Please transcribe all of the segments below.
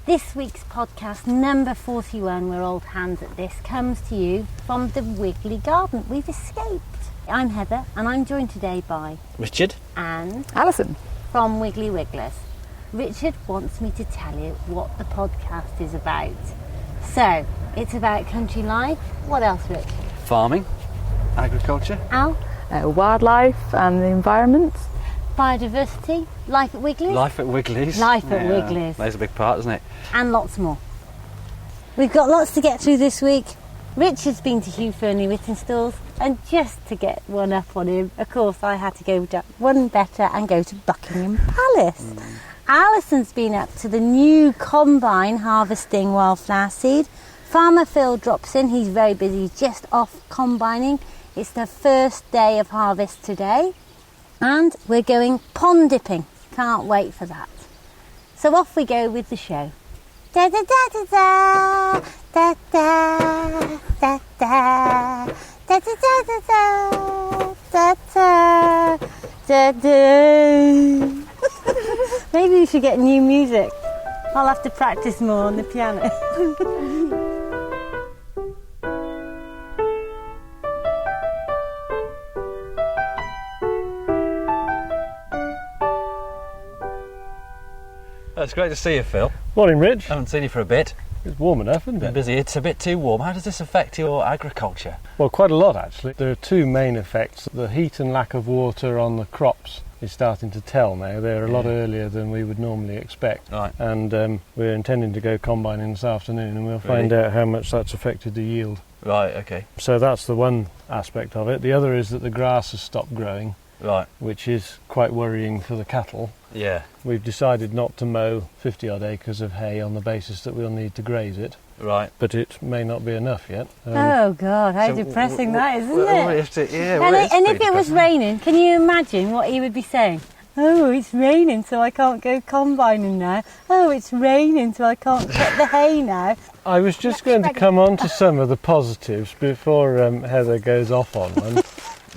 This week's podcast, number 41, we're old hands at this, comes to you from the Wiggly Garden. We've escaped. I'm Heather, and I'm joined today by Richard and Alison from Wiggly Wigglers. Richard wants me to tell you what the podcast is about. So, it's about country life. What else, Rich? farming, agriculture. Al? wildlife and the environment. Biodiversity, life at Wiggly's. Life at Wiggly's. Life at Wiggly's. Plays a big part, doesn't it? And lots more. We've got lots to get through this week. Richard's been to Hugh Fernie Rittenstall's, and just to get one up on him, of course, I had to go one better and go to Buckingham Palace. Alison's been up to the new combine harvesting wildflower seed. Farmer Phil drops in, he's very busy, just off combining. It's the first day of harvest today. And we're going pond dipping. Can't wait for that. So off we go with the show. Da da da da da da da da da da da da da da da. Maybe we should get new music. I'll have to practice more on the piano. It's great to see you, Phil. Morning, Rich. I haven't seen you for a bit. It's warm enough, isn't Been it? busy. It's a bit too warm. How does this affect your agriculture? Well, quite a lot, actually. There are two main effects. The heat and lack of water on the crops is starting to tell now. They're a lot earlier than we would normally expect. Right. And we're intending to go combining this afternoon, and we'll find out how much that's affected the yield. Right, okay. So that's the one aspect of it. The other is that the grass has stopped growing, Right, which is quite worrying for the cattle. yeah. We've decided not to mow 50 odd acres of hay on the basis that we'll need to graze it, Right. but it may not be enough yet. Oh God, how So depressing w- that is, isn't well, it? it's- yeah, And, well, it's and pretty if it was depressing. raining, can you imagine what he would be saying? Oh, it's raining, so I can't go combining now. Oh, it's raining, so I can't cut the hay now. I was just going to come on to some of the positives before Heather goes off on them.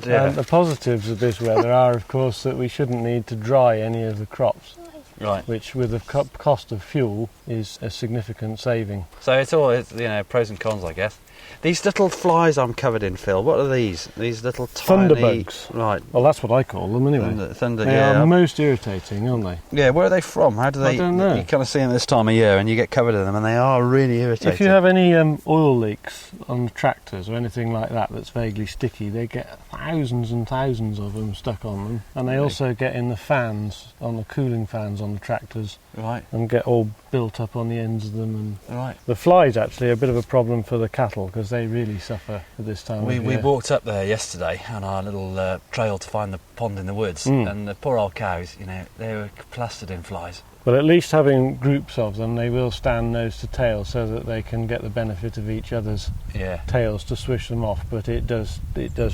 Yeah. The positives of this weather are, of course, that we shouldn't need to dry any of the crops, Right. which with the cost of fuel is a significant saving. So it's all, pros and cons, I guess. These little flies I'm covered in, Phil, what are these? These little tiny... Thunderbugs. Right. Well, that's what I call them anyway. Thunder, They yeah. are most irritating, aren't they? Yeah, where are they from? How do they... I don't know. You kind of see them this time of year and you get covered in them and they are really irritating. If you have any oil leaks on the tractors or anything like that that's vaguely sticky, they get thousands and thousands of them stuck on them. And they Really? also get in the fans, on the cooling fans on the tractors, Right, and get all built up on the ends of them. And right. the flies actually are a bit of a problem for the cattle because they really suffer at this time We of year. walked up there yesterday on our little trail to find the pond in the woods, and the poor old cows, they were plastered in flies. Well, at least having groups of them, they will stand nose to tail so that they can get the benefit of each other's Yeah, tails to swish them off, but it does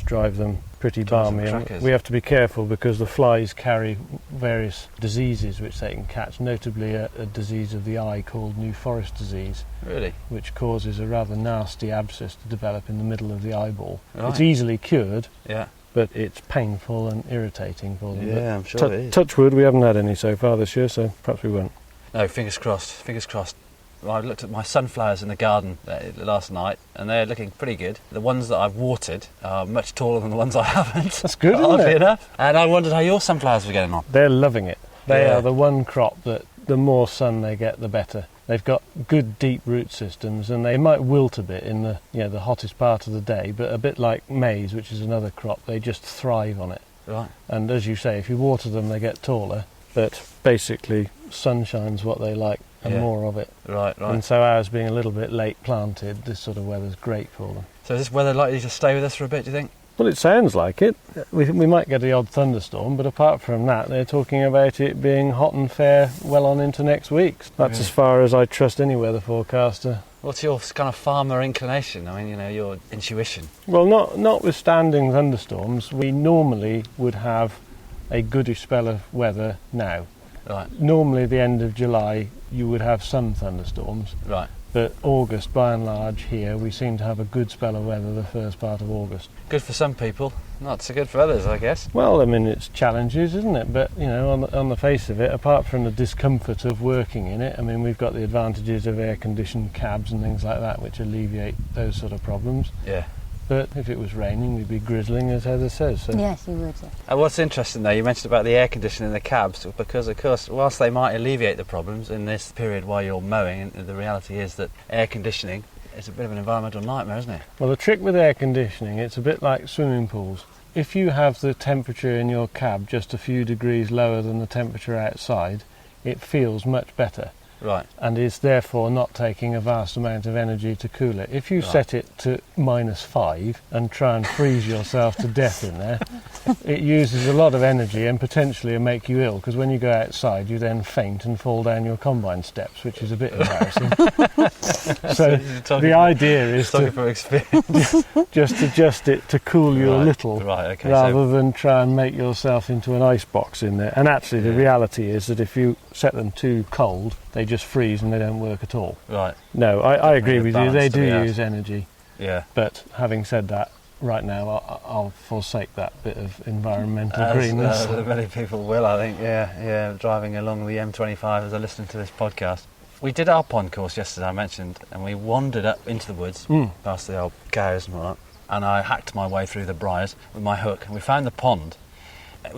drive them pretty Drives them balmy. And crackers. we have to be careful because the flies carry various diseases which they can catch, notably a disease of the eye called New Forest disease, really. which causes a rather nasty abscess to develop in the middle of the eyeball. Right. It's easily cured, Yeah, but it's painful and irritating for them. yeah, I'm sure it is. Touch wood, we haven't had any so far this year, so perhaps we won't. No, fingers crossed, fingers crossed. Well, I looked at my sunflowers in the garden last night and they're looking pretty good. The ones that I've watered are much taller than the ones I haven't. That's good, isn't Oddly it? enough. And I wondered how your sunflowers were getting on. They're loving it. They Yeah. are the one crop that the more sun they get, the better. They've got good deep root systems, and they might wilt a bit in the hottest part of the day, but a bit like maize, which is another crop, they just thrive on it. Right. And as you say, if you water them, they get taller, but basically sunshine's what they like, and Yeah. more of it. Right, right. And so ours being a little bit late planted, this sort of weather's great for them. So is this weather likely to stay with us for a bit, do you think? Well, it sounds like it. We might get the odd thunderstorm, but apart from that, they're talking about it being hot and fair well on into next week. That's Really? as far as I trust any weather forecaster. What's your kind of farmer inclination? I mean, your intuition. Well, notwithstanding thunderstorms, we normally would have a goodish spell of weather now. Right, Normally, the end of July, you would have some thunderstorms, right. But August, by and large, here, we seem to have a good spell of weather the first part of August. Good for some people, not so good for others, I guess. Well, I mean, it's challenges, isn't it? But, you know, on the face of it, apart from the discomfort of working in it, I mean, we've got the advantages of air-conditioned cabs and things like that, which alleviate those sort of problems. Yeah. But if it was raining, we'd be grizzling, as Heather says. So. Yes, you would. And what's interesting, though, you mentioned about the air conditioning in the cabs, because, of course, whilst they might alleviate the problems in this period while you're mowing, the reality is that air conditioning is a bit of an environmental nightmare, isn't it? Well, the trick with air conditioning, it's a bit like swimming pools. If you have the temperature in your cab just a few degrees lower than the temperature outside, it feels much better. Right. And is therefore not taking a vast amount of energy to cool it. If you set it to -5 and try and freeze yourself to death in there, it uses a lot of energy and potentially will make you ill, because when you go outside you then faint and fall down your combine steps, which is a bit embarrassing. So the idea is to from experience. just adjust it to cool you a little, rather than try and make yourself into an ice box in there. And actually the reality is that if you set them too cold, they just freeze and they don't work at all. Right. No, I agree with you. They do use energy. Yeah. But having said that, right now I'll forsake that bit of environmental greenness. Many people will, I think. Yeah. Driving along the M25 as I listen to this podcast. We did our pond course yesterday, I mentioned, and we wandered up into the woods, past the old cows and all that, and I hacked my way through the briars with my hook, and we found the pond.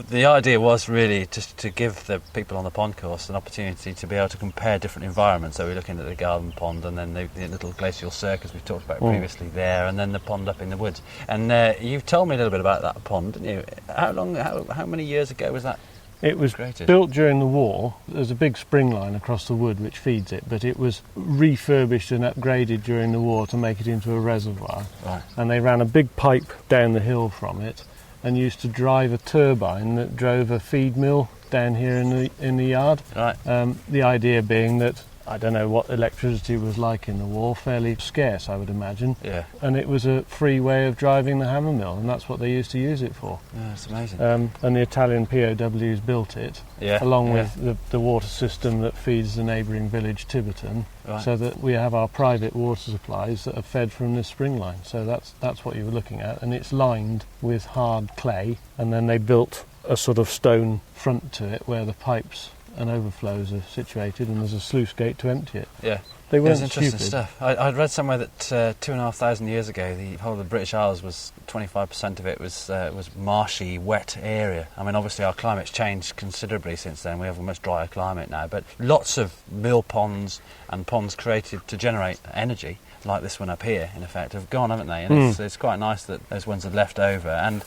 The idea was really just to give the people on the pond course an opportunity to be able to compare different environments. So we're looking at the garden pond and then the little glacial circus we've talked about previously there, and then the pond up in the woods. And you've told me a little bit about that pond, didn't you? How many years ago was that? It was built during the war. There's a big spring line across the wood which feeds it, but it was refurbished and upgraded during the war to make it into a reservoir. Right. And they ran a big pipe down the hill from it and used to drive a turbine that drove a feed mill down here in the yard. Right. The idea being that, I don't know what electricity was like in the war, fairly scarce, I would imagine. Yeah. And it was a free way of driving the hammer mill, and that's what they used to use it for. Yeah, that's amazing. And the Italian POWs built it, along with the water system that feeds the neighbouring village Tiverton, so that we have our private water supplies that are fed from this spring line. So that's what you were looking at, and it's lined with hard clay, and then they built a sort of stone front to it where the pipes and overflows are situated, and there's a sluice gate to empty it. Yeah. They weren't interesting stupid. Stuff. I'd read somewhere that 2,500 years ago, the whole of the British Isles was 25% of it was marshy, wet area. I mean, obviously our climate's changed considerably since then. We have a much drier climate now, but lots of mill ponds and ponds created to generate energy, like this one up here, in effect, have gone, haven't they? And it's quite nice that those ones are left over. And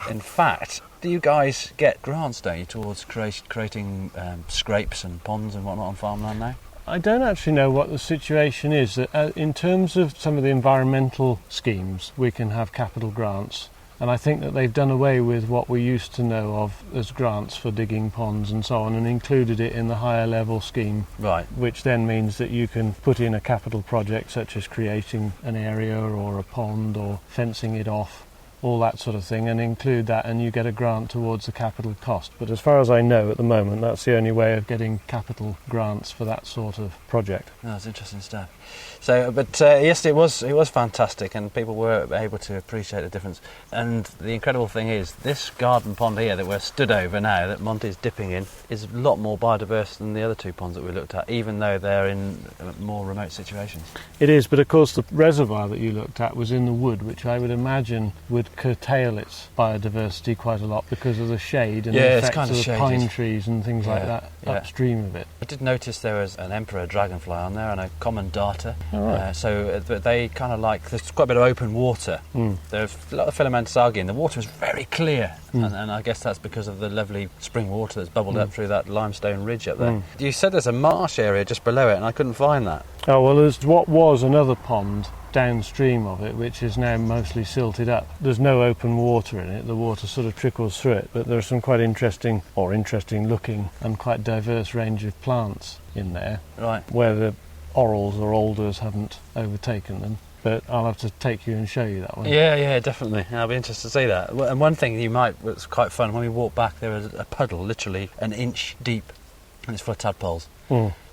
in fact, do you guys get grants, don't you, towards creating scrapes and ponds and whatnot on farmland now? I don't actually know what the situation is. In terms of some of the environmental schemes, we can have capital grants. And I think that they've done away with what we used to know of as grants for digging ponds and so on, and included it in the higher level scheme. Right. Which then means that you can put in a capital project such as creating an area or a pond or fencing it off, all that sort of thing, and include that, and you get a grant towards the capital cost. But as far as I know at the moment, that's the only way of getting capital grants for that sort of project. Oh, that's interesting stuff. So, but yes, it was fantastic, and people were able to appreciate the difference. And the incredible thing is, this garden pond here that we're stood over now, that Monty's dipping in, is a lot more biodiverse than the other two ponds that we looked at, even though they're in more remote situations. It is, but of course the reservoir that you looked at was in the wood, which I would imagine would curtail its biodiversity quite a lot because of the shade and the effects of the pine trees and things like that upstream of it. I did notice there was an emperor dragonfly on there and a common darter. Right. So they kind of like, there's quite a bit of open water. There's a lot of filamentous algae, and the water is very clear. And I guess that's because of the lovely spring water that's bubbled up through that limestone ridge up there. You said there's a marsh area just below it, and I couldn't find that. Oh, well, there's what was another pond downstream of it, which is now mostly silted up. There's no open water in it. The water sort of trickles through it, but there are some quite interesting looking and quite diverse range of plants in there. Right. Where the orals or alders haven't overtaken them. But I'll have to take you and show you that one. Yeah, definitely. I'll be interested to see that. And one thing was quite fun, when we walked back, there was a puddle literally an inch deep, and it's full of tadpoles.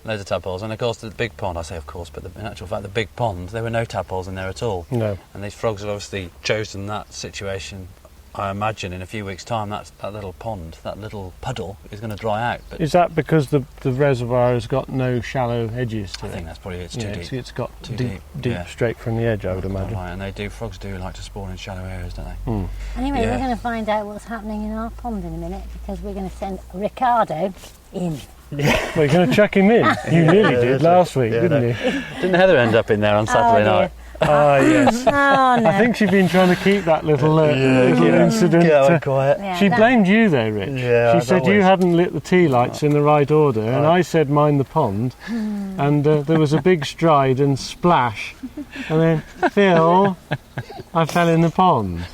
loads of tadpoles. And of course the big pond, I say of course, but in actual fact the big pond, there were no tadpoles in there at all. No. And these frogs have obviously chosen that situation. I imagine in a few weeks' time that little pond, that little puddle is going to dry out. But Is that because the reservoir has got no shallow edges to I it? think that's probably it's too deep. It's got Too deep yeah. straight from the edge, I would imagine. Right, and frogs do like to spawn in shallow areas, don't they? Anyway, Yeah. we're going to find out what's happening in our pond in a minute because we're going to send Ricardo in. Well, you're going to chuck him in. You nearly did last week, didn't you? Didn't Heather end up in there on Saturday dear. night? Ah, yes. Oh, no. I think she's been trying to keep that little incident. quiet. Yeah, She that- blamed you though, Rich. Yeah, she said you always. hadn't lit the tea lights in the right order, and I said mind the pond, and there was a big stride and splash, and then Phil, I fell in the pond.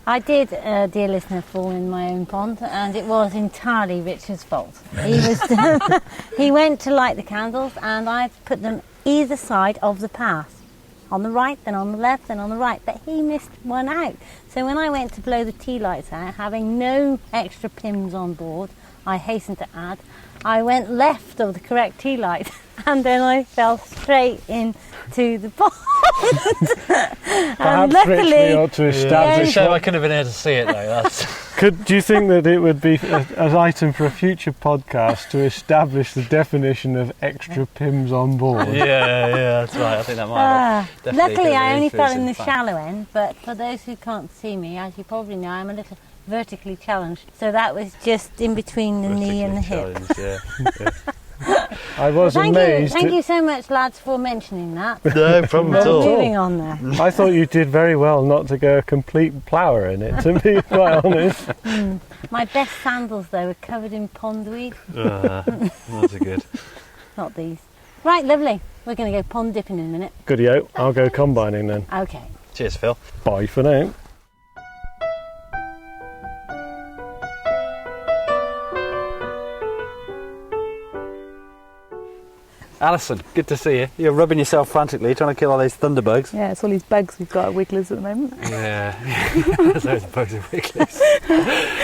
I did, dear listener, fall in my own pond, and it was entirely Richard's fault. He went to light the candles, and I put them either side of the path. On the right, then on the left, then on the right. But he missed one out. So when I went to blow the tea lights out, having no extra pins on board, I hasten to add, I went left of the correct tea light, and then I fell straight into the pond. Perhaps Rich, we ought to establish. So I could have been here to see it though. Do you think that it would be an item for a future podcast to establish the definition of extra pims on board? yeah, that's right. I think that might. Definitely Luckily, I only fell in in the fact. shallow end, but for those who can't see me, as you probably know, I'm a little vertically challenged. So that was just in between the knee and the hip. Yeah. I was Thank amazed. you so much, lads, for mentioning that. No problem at all. Moving on there. I thought you did very well not to go a complete plower in it, to be quite honest. My best sandals, though, were covered in pondweed. That's a good. Not these. Right, lovely. We're going to go pond dipping in a minute. Goodie-o, I'll go combining then. Okay. Cheers, Phil. Bye for now. Alison, good to see you. You're rubbing yourself frantically, trying to kill all these thunderbugs. Yeah, it's all these bugs we've got at Wigglers at the moment. Yeah, those bugs are Wigglies.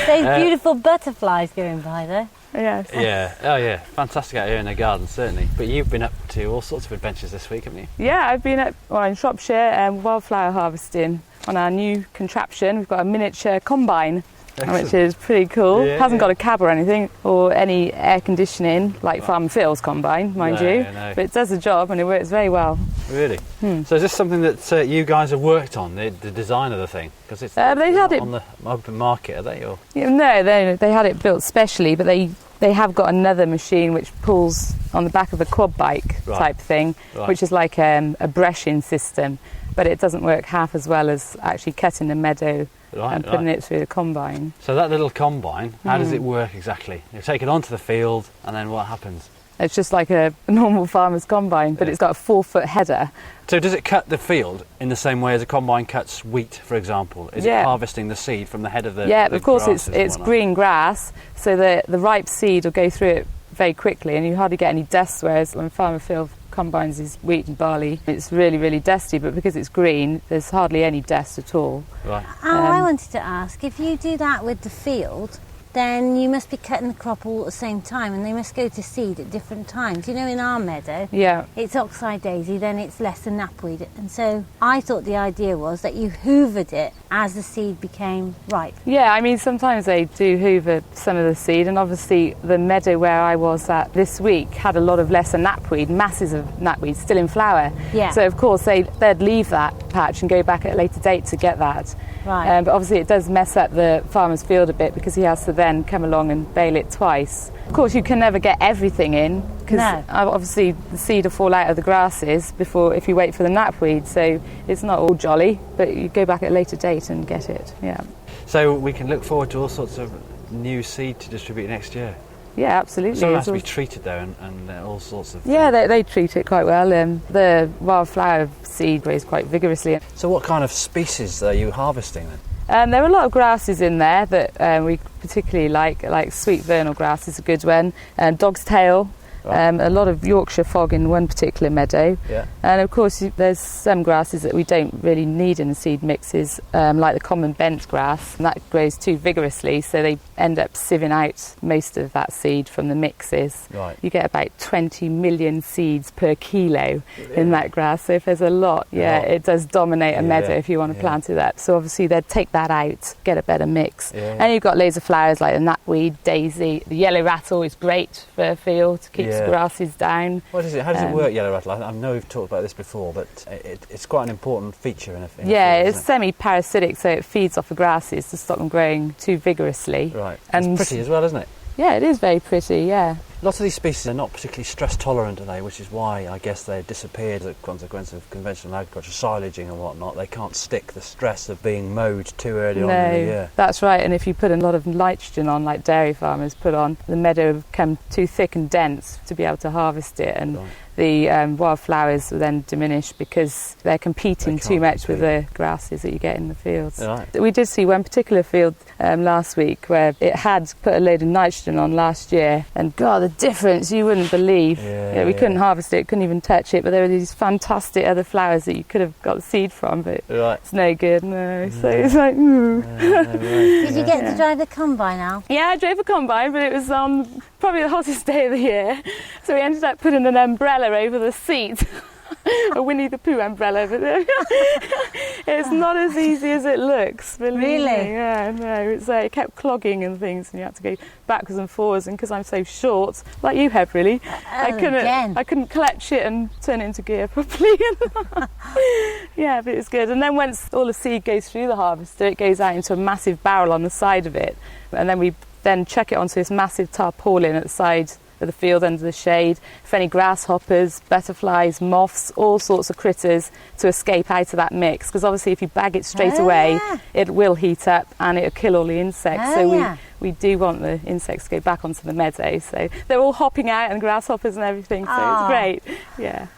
Those beautiful butterflies going by there. Yes. Yeah, oh yeah, fantastic out here in the garden, certainly. But you've been up to all sorts of adventures this week, haven't you? Yeah, I've been in Shropshire wildflower harvesting on our new contraption. We've got a miniature combine, which is pretty cool. Yeah, Hasn't yeah. got a cab or anything, or any air conditioning, like Farmer Phil's combine, mind No, you. no. But it does the job and it works very well. Really? So is this something that you guys have worked on, the design of the thing? Because it's They had it on the open market, are they? Or? Yeah, no, they had it built specially, but they have got another machine which pulls on the back of a quad bike Right. type thing, Right. which is like a brushing system, but it doesn't work half as well as actually cutting a meadow Right, and putting it through the combine. So that little combine, how does it work exactly? You take it onto the field, and then what happens? It's just like a normal farmer's combine, but it's got a 4-foot header. So does it cut the field in the same way as a combine cuts wheat, for example? Is it Yeah. harvesting the seed from the head of the Yeah, the of course grasses and it's whatnot? green grass, so the ripe seed will go through it very quickly and you hardly get any dust, whereas when Farmer Phil combines his wheat and barley, it's really, really dusty, but because it's green, there's hardly any dust at all. Right. I wanted to ask, if you do that with the field, then you must be cutting the crop all at the same time and they must go to seed at different times. You know, in our meadow, Yeah. it's oxeye daisy, then it's lesser knapweed. And so I thought the idea was that you hoovered it as the seed became ripe. Yeah, I mean, sometimes they do hoover some of the seed, and obviously the meadow where I was at this week had a lot of lesser knapweed, masses of knapweed still in flower. Yeah. So, of course, they'd leave that patch and go back at a later date to get that. Right. But obviously it does mess up the farmer's field a bit because he has to then come along and bale it twice. Of course, you can never get everything in because No. obviously the seed will fall out of the grasses before if you wait for the knapweed. So it's not all jolly, but you go back at a later date and get it. Yeah. So we can look forward to all sorts of new seed to distribute next year. Yeah, absolutely. Some has It's to all- be treated though, and all sorts of. Yeah, they treat it quite well. The wildflower seed grows quite vigorously. So what kind of species are you harvesting then? There are a lot of grasses in there that we particularly like sweet vernal grass is a good one, dog's tail, Right. A lot of Yorkshire fog in one particular meadow. Yeah. And of course there's some grasses that we don't really need in the seed mixes, like the common bent grass, and that grows too vigorously, so they end up sieving out most of that seed from the mixes. Right. You get about 20 million seeds per kilo in that grass, so if there's a lot, it does dominate a meadow if you want to plant it up. So obviously they'd take that out, get a better mix. And you've got loads of flowers like the knapweed, daisy, the yellow rattle is great for a field, keeps grasses down. What is it? How does it work, yellow rattle? I know we've talked about this before, but it's quite an important feature in a field. It's semi-parasitic, so it feeds off the grasses to stop them growing too vigorously. Right. And it's pretty as well, isn't it? Yeah, it is very pretty, yeah. Lots of these species are not particularly stress tolerant, are they? Which is why I guess they disappeared as a consequence of conventional agriculture, silaging and whatnot. They can't stick the stress of being mowed too early on in the year. That's right, and if you put a lot of nitrogen on, like dairy farmers put on, the meadow will become too thick and dense to be able to harvest it, and the wildflowers will then diminish because they're competing too much with the grasses that you get in the fields. Right. We did see one particular field last week where it had put a load of nitrogen on last year, and God, the difference you wouldn't believe. We couldn't harvest it, couldn't even touch it, but there were these fantastic other flowers that you could have got the seed from, but it's no good, so it's like Did you get to drive the combine, Al? Yeah, I drove a combine, but it was on probably the hottest day of the year, so we ended up putting an umbrella over the seat. A Winnie the Pooh umbrella, but it's not as easy as it looks. Really? Yeah, no. It kept clogging and things, and you had to go backwards and forwards. And because I'm so short, like you have, really, I couldn't clutch it and turn it into gear properly. Yeah, but it was good. And then once all the seed goes through the harvester, it goes out into a massive barrel on the side of it, and then we chuck it onto this massive tarpaulin at the side of the field under the shade for any grasshoppers, butterflies, moths, all sorts of critters to escape out of that mix, because obviously if you bag it straight away it will heat up and it'll kill all the insects. We do want the insects to go back onto the meadow, so they're all hopping out, and grasshoppers and everything, so it's great.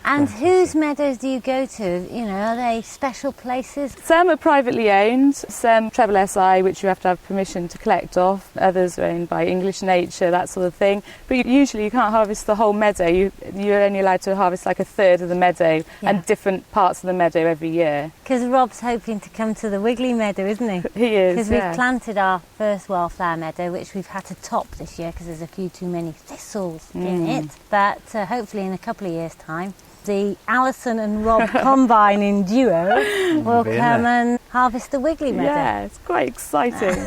And whose meadows do you go to? Are they special places? Some are privately owned, some treble SI, which you have to have permission to collect off, others are owned by English Nature, that sort of thing, but usually you can't harvest the whole meadow. You're only allowed to harvest like a third of the meadow and different parts of the meadow every year. Because Rob's hoping to come to the Wiggly meadow, isn't he? He is, because we've planted our first wildflower meadow, which we've had to top this year because there's a few too many thistles in it, but hopefully in a couple of years' time the Alison and Rob combine in duo will come and harvest the Wiggly meadow. Yeah, it's quite exciting.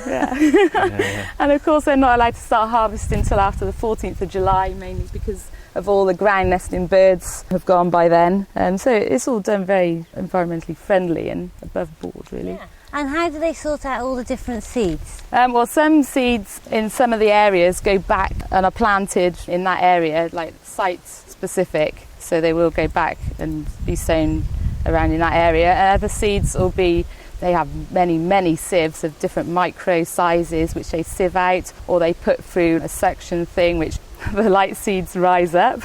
And of course they're not allowed to start harvesting until after the 14th of July, mainly because of all the ground nesting birds have gone by then, and so it's all done very environmentally friendly and above board, really. And how do they sort out all the different seeds? Well, some seeds in some of the areas go back and are planted in that area, like site specific, so they will go back and be sown around in that area. And other seeds will be, they have many sieves of different micro sizes which they sieve out, or they put through a suction thing which the light seeds rise up,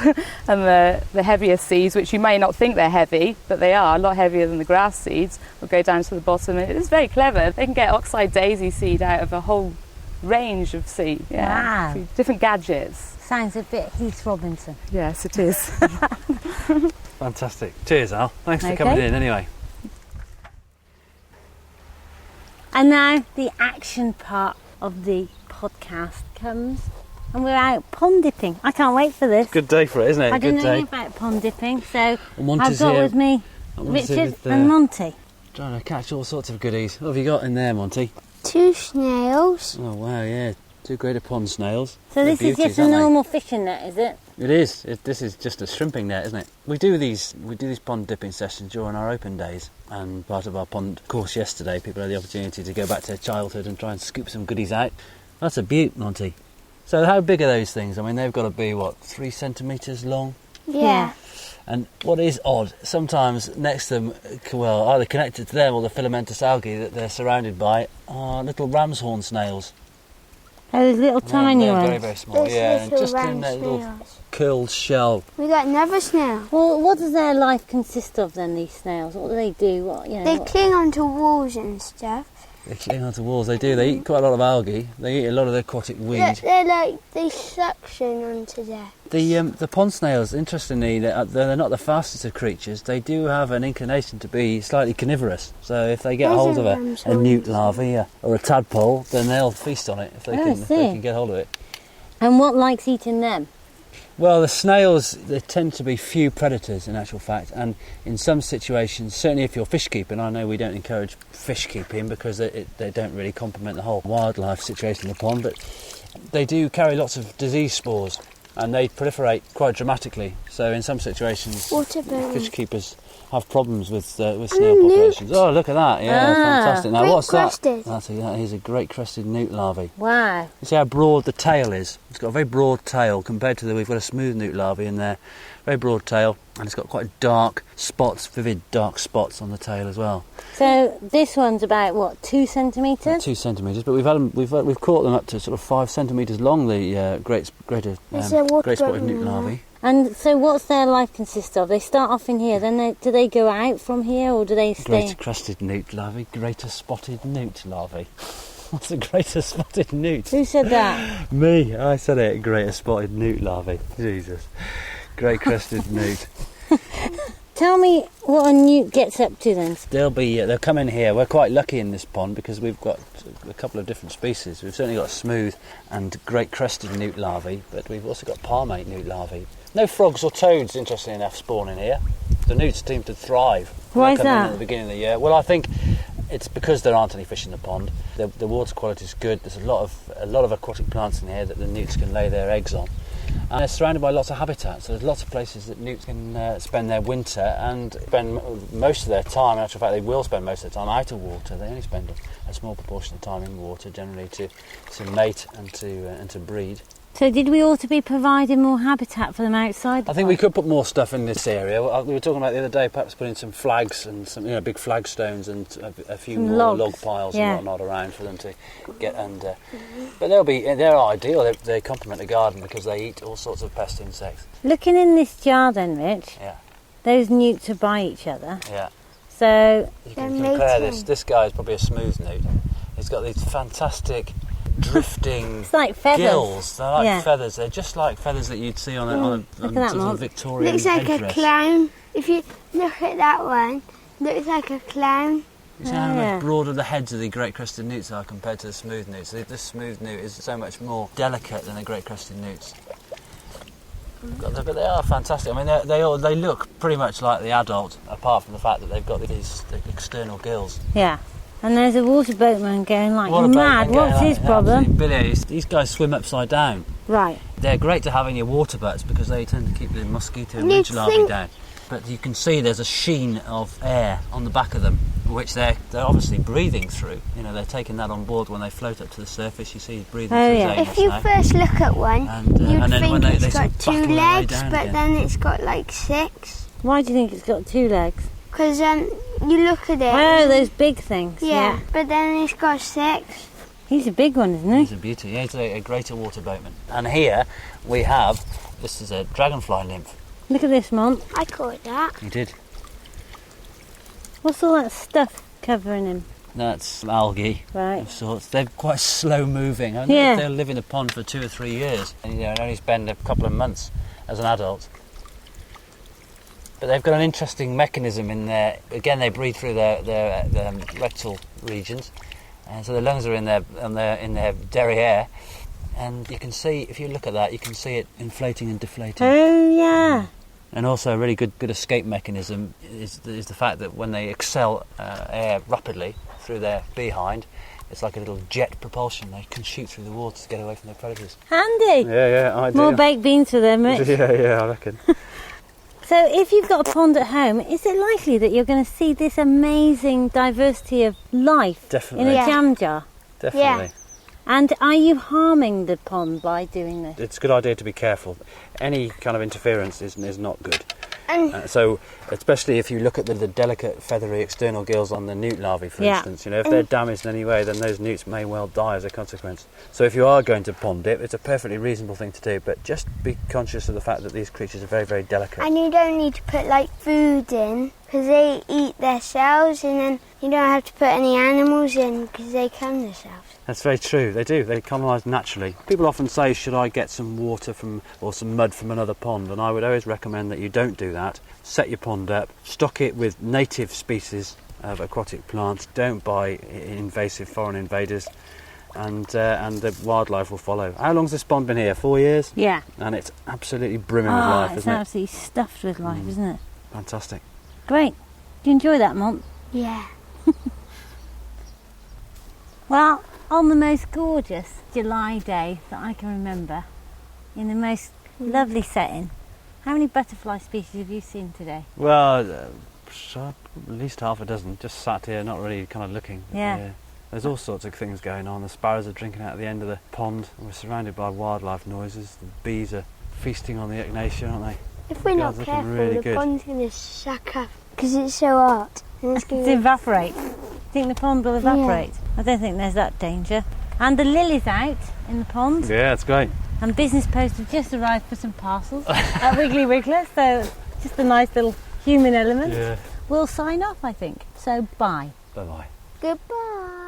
and the heavier seeds, which you may not think they're heavy, but they are a lot heavier than the grass seeds, will go down to the bottom. And it's very clever. They can get oxeye daisy seed out of a whole range of seed. Wow. Different gadgets. Sounds a bit Heath Robinson. Yes, it is. Fantastic. Cheers, Al. Thanks for coming in anyway. And now the action part of the podcast comes, and we're out pond dipping. I can't wait for this. Good day for it, isn't it? I didn't know anything about pond dipping, so Monty's I've got here. with me Richard and Monty. Trying to catch all sorts of goodies. What have you got in there, Monty? 2 snails. Oh wow, yeah, 2 greater pond snails. So this is just a normal fishing net, is it? It is. This is just a shrimping net, isn't it? We do these pond dipping sessions during our open days, and part of our pond course yesterday, people had the opportunity to go back to their childhood and try and scoop some goodies out. That's a beaut, Monty. So how big are those things? I mean, they've got to be, 3 centimetres long? Yeah. And what is odd, sometimes next to them, well, either connected to them or the filamentous algae that they're surrounded by, are little ram's horn snails. Those little tiny they're ones. very, very small, and just in that little curled shell. We got another snail. Well, what does their life consist of then, these snails? What do they do? They cling onto walls and stuff, They cling onto walls. They do. They eat quite a lot of algae. They eat a lot of the aquatic weed. Yeah, they're like, they suction onto there. The pond snails, interestingly, they're not the fastest of creatures. They do have an inclination to be slightly carnivorous. So if they get hold of a newt larvae or a tadpole, then they'll feast on it if they can get hold of it. And what likes eating them? Well, the snails, there tend to be few predators in actual fact, and in some situations, certainly if you're fish keeping, I know we don't encourage fish keeping because they don't really complement the whole wildlife situation in the pond, but they do carry lots of disease spores and they proliferate quite dramatically. So in some situations, fish keepers have problems with snail populations. Newt. Oh, look at that! Yeah, fantastic. Now, what's crested. that? That is a great crested newt larvae. Wow. You see how broad the tail is? It's got a very broad tail compared to we've got a smooth newt larvae in there. Very broad tail, and it's got quite dark spots, vivid dark spots on the tail as well. So this one's about what, 2 centimetres? 2 centimetres, but we've caught them up to sort of 5 centimetres long. The great spotted newt larvae. And so what's their life consist of? They start off in here, then do they go out from here or do they stay? Greater crested newt larvae, greater spotted newt larvae. What's a greater spotted newt? Who said that? Me, I said it, greater spotted newt larvae. Jesus. Great crested newt. Tell me what a newt gets up to then. They'll come in here. We're quite lucky in this pond because we've got a couple of different species. We've certainly got smooth and great crested newt larvae, but we've also got palmate newt larvae. No frogs or toads, interestingly enough, spawn in here. The newts seem to thrive. Why is that? At the beginning of the year. Well, I think it's because there aren't any fish in the pond. The water quality is good. There's a lot of aquatic plants in here that the newts can lay their eggs on. And they're surrounded by lots of habitat, so there's lots of places that newts can spend their winter and spend most of their time. In actual fact, they will spend most of their time out of water. They only spend a small proportion of time in water, generally to mate and to breed. So did we ought to be providing more habitat for them outside? I think we could put more stuff in this area. We were talking about the other day, perhaps putting some flags and some big flagstones and a few some more logs. log piles and whatnot around for them to get under. But they're ideal. They complement the garden because they eat all sorts of pest insects. Looking in this jar then, Rich, Yeah. those newts are by each other. Yeah. So You can They're compare mating. this guy is probably a smooth newt. He's got these fantastic drifting it's like feathers. gills. They're like Yeah. feathers. They're just like feathers that you'd see on Look at that, sort Mark. of Victorian Looks like headdress. a clown. If you look at that one, looks like a clown. You see how Yeah. much broader the heads of the great crested newts are compared to the smooth newts. The smooth newt is so much more delicate than the great crested newts. But they are fantastic. I mean, they look pretty much like the adult, apart from the fact that they've got these external gills. Yeah. And there's a water boatman going like What mad. about What's his problem? Billy, these guys swim upside down. Right. They're great to have in your water butts because they tend to keep the mosquito and You ridge larvae think- down. But you can see there's a sheen of air on the back of them, which they're obviously breathing through. They're taking that on board when they float up to the surface. You see he's breathing Oh, through yeah. his anus If you now. first look at one, And you'd then when think they it's sort got of battle 2 their way legs, down but again. then it's got like 6. Why do you think it's got 2 legs? Because you look at it. Oh, those big things. yeah, but then it's got 6. He's a big one, isn't he? He's a beauty. Yeah, he's a greater water boatman. And here we have, this is a dragonfly nymph. Look at this, Mom. I caught that. He did. What's all that stuff covering him? That's algae Right. of sorts. They're quite slow moving. I Yeah. They'll live in the pond for 2 or 3 years and only spend a couple of months as an adult. But they've got an interesting mechanism in there. Again, they breathe through their rectal regions, and so the lungs are in their derriere. And you can see, if you look at that, you can see it inflating and deflating. Oh, yeah. And also a really good escape mechanism is the fact that when they expel air rapidly through their behind, it's like a little jet propulsion. They can shoot through the water to get away from their predators. Handy. Yeah, I More baked beans for them, Rich. Yeah, I reckon. So if you've got a pond at home, is it likely that you're going to see this amazing diversity of life Definitely. in a Yeah. jam jar? Definitely. And are you harming the pond by doing this? It's a good idea to be careful. Any kind of interference is not good. And So, especially if you look at the delicate feathery external gills on the newt larvae, for Yeah. instance, if they're damaged in any way, then those newts may well die as a consequence. So if you are going to pond dip, it's a perfectly reasonable thing to do, but just be conscious of the fact that these creatures are very, very delicate. you don't need to put like food in, because they eat themselves, and then you don't have to put any animals in because they come themselves. That's very true. They do. They colonise naturally. People often say, should I get some water from or some mud from another pond? And I would always recommend that you don't do that. Set your pond up, stock it with native species of aquatic plants. Don't buy invasive foreign invaders, and the wildlife will follow. How long's this pond been here? 4 years? Yeah. And it's absolutely brimming with life, It's isn't it? absolutely stuffed with life, isn't it? Fantastic. Great. Do you enjoy that, Mom? Yeah. Well, on the most gorgeous July day that I can remember, in the most lovely setting, how many butterfly species have you seen today? Well, at least half a dozen. Just sat here, not really kind of looking. Yeah. There's all sorts of things going on. The sparrows are drinking out at the end of the pond. We're surrounded by wildlife noises. The bees are feasting on the echinacea, aren't they? If we're not God's looking careful, really the good. pond's going to suck up because it's so hot. And it's To going to evaporate. Do you think the pond will evaporate? I don't think there's that danger. And the lily's out in the pond. Yeah, it's great. And Business Post have just arrived for some parcels at Wiggly Wiggler, so just a nice little human element. Yeah. We'll sign off, I think. So bye. Bye-bye. Goodbye.